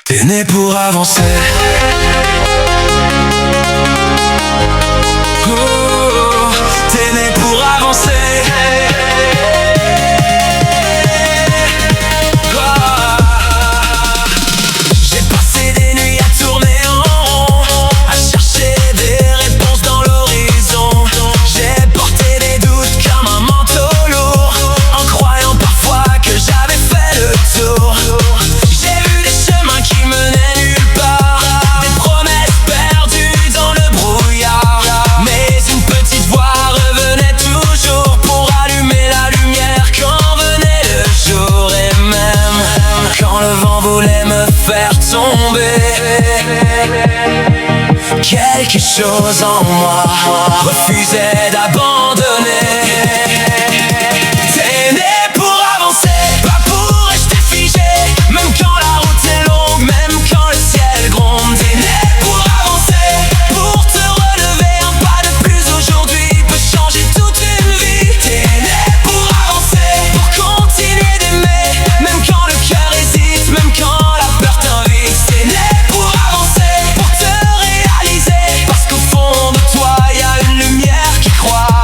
T'es né pour avancer. Oh, t'es né pour avancer. J'ai passé des nuits à tourner en rond, à chercher des réponses dans l'horizon. J'ai porté des doutes comme un manteau lourd, en croyant parfois que j'avais fait le tour. J'ai vu des chemins qui menaient nulle part, des promesses perdues dans le brouillard. Mais une petite voix revenait toujours pour allumer la lumière quand venait le jour. Et même quand le vent voulait me faire tomber, quelque chose en moi refusait d'abandonner. T'es né pour avancer, pas pour rester figé, même quand la route est longue, même quand le ciel gronde. T'es né pour avancer, pour te relever. Un pas de plus aujourd'hui peut changer toute une vie. T'es né pour avancer, pour continuer d'aimer, même quand le cœur hésite, même quand la peur t'invite. T'es né pour avancer, pour te réaliser, parce qu'au fond de toi y a une lumière qui croit.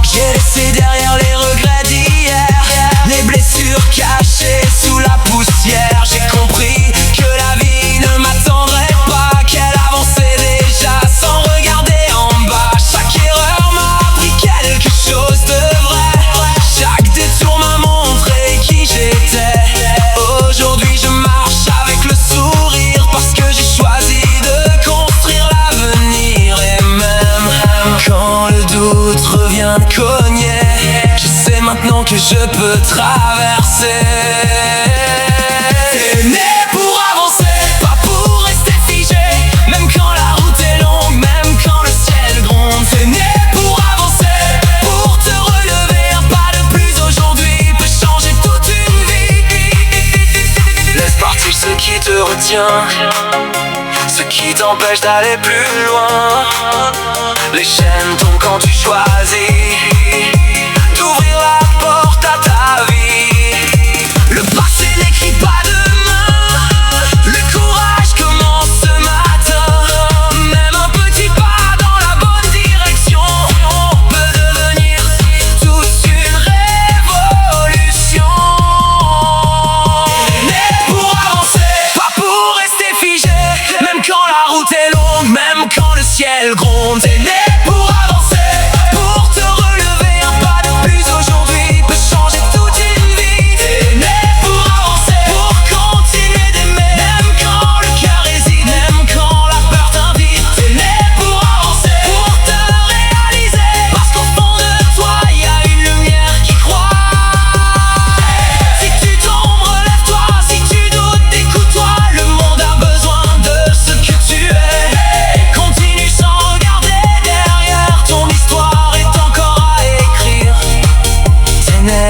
J'ai laissé derrière les regrets d'hier, les blessures cachées sous la poussière. J'ai compris que la vie ne m'attendrait pas, qu'elle avançait déjà sans regarder en bas. Chaque erreur m'a appris quelque chose de vrai, chaque détour m'a montré qui j'étais. Aujourd'hui je marche avec le sourire, parce que j'ai choisi de construire l'avenir. Et même quand le doute revient cogner, je sais maintenant que je peux traverser. T'es né pour avancer, pas pour rester figé, même quand la route est longue, même quand le ciel gronde. T'es né pour avancer, pour te relever. Un pas de plus aujourd'hui peut changer toute une vie. Laisse partir ce qui te retient, ce qui t'empêche d'aller plus loin. Les chaînes tombent quand tu choisis d'ouvrir la porte à ta vie. Le passé n'écrit pas demain, le courage commence ce matin. Même un petit pas dans la bonne direction peut devenir toute une révolution. T'es né pour avancer, pas pour rester figé, même quand la route est longue, même quand le ciel gronde. T'es né pour avancer, pour te relever. Un pas de plus aujourd'hui peut changer toute une vie. T'es né pour avancer, pour continuer d'aimer, même quand le cœur hésite, même quand la peur t'invite. T'es né pour avancer, pour te réaliser, parce qu'au fond de toi y a une lumière qui croit. Si tu tombes, relève-toi, si tu doutes, écoute-toi. Le monde a besoin de ce que tu es. Continue sans regarder derrière, ton histoire est encore à écrire. T'es né,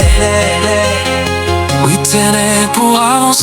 oui t'es né pour avancer.